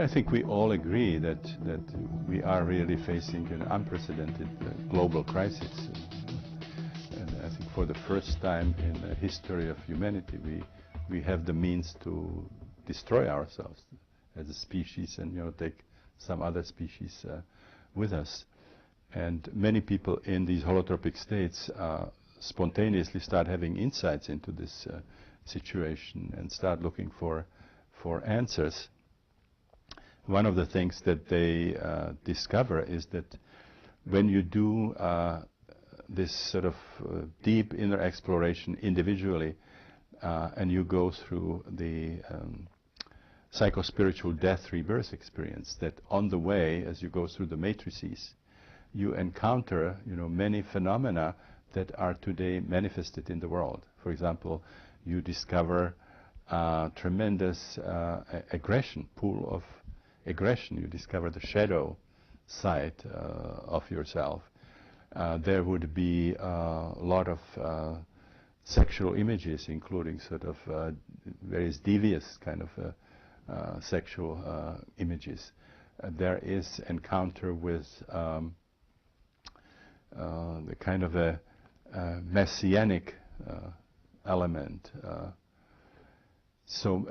I think we all agree that we are really facing an unprecedented global crisis. And I think for the first time in the history of humanity, we have the means to destroy ourselves as a species and take some other species with us. And many people in these holotropic states spontaneously start having insights into this situation and start looking for answers. One of the things that they discover is that when you do this sort of deep inner exploration individually, and you go through the psychospiritual death rebirth experience, that on the way, as you go through the matrices, you encounter many phenomena that are today manifested in the world. For example, you discover tremendous aggression, pool of aggression. You discover the shadow side of yourself. There would be a lot of sexual images, including sort of various devious kind of sexual images. There is encounter with the kind of a messianic element. So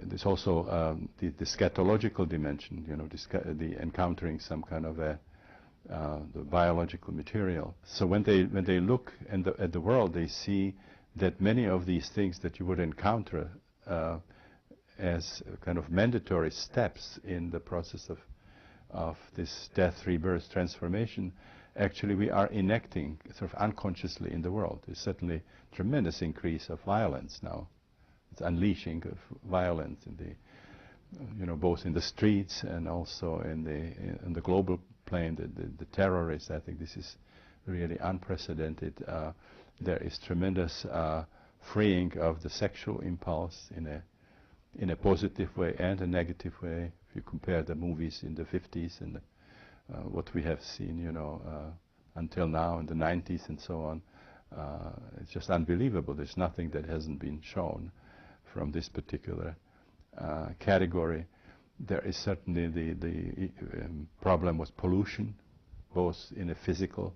there's also the scatological dimension, the encountering some kind of the biological material. So when they look at the world, they see that many of these things that you would encounter as kind of mandatory steps in the process of this death, rebirth, transformation, actually we are enacting sort of unconsciously in the world. There's certainly tremendous increase of violence now. It's unleashing of violence in the, both in the streets and also in the global plane. The terrorists, I think this is really unprecedented. There is tremendous freeing of the sexual impulse in a positive way and a negative way. If you compare the movies in the 50s and what we have seen, until now in the 90s and so on, it's just unbelievable. There's nothing that hasn't been shown from this particular category. There is certainly the problem with pollution, both in a physical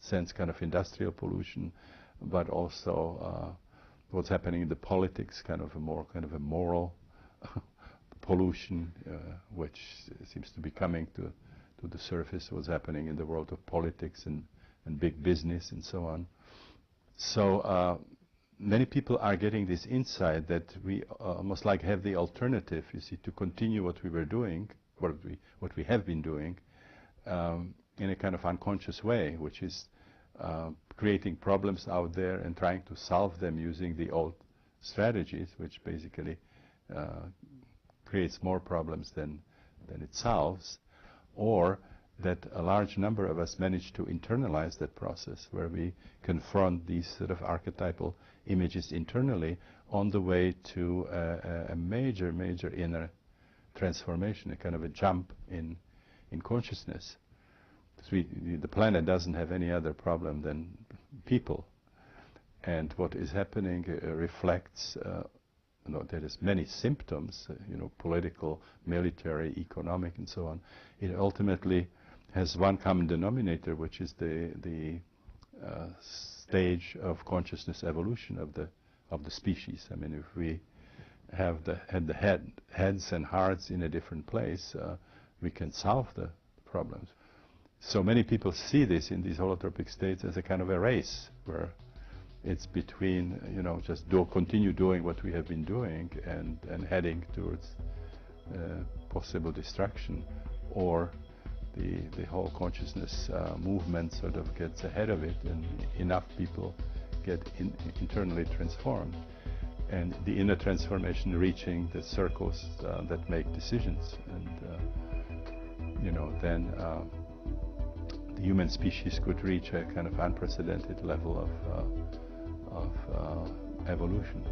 sense, kind of industrial pollution, but also what's happening in the politics, kind of a moral pollution, which seems to be coming to the surface. What's happening in the world of politics and big business and so on. So many people are getting this insight that we almost like have the alternative, you see, to continue what we were doing, what we have been doing, in a kind of unconscious way, which is creating problems out there and trying to solve them using the old strategies, which basically creates more problems than it solves, or that a large number of us manage to internalize that process, where we confront these sort of archetypal images internally on the way to a major inner transformation, a kind of a jump in consciousness. The planet doesn't have any other problem than people, and what is happening reflects there is many symptoms, political, military, economic, and so on. It ultimately has one common denominator, which is the stage of consciousness evolution of the species. I mean, if we have had the heads and hearts in a different place, we can solve the problems. So many people see this in these holotropic states as a kind of a race, where it's between, just continue doing what we have been doing and heading towards possible destruction, or the whole consciousness movement sort of gets ahead of it, and enough people get internally transformed, and the inner transformation reaching the circles that make decisions, and then the human species could reach a kind of unprecedented level of evolution.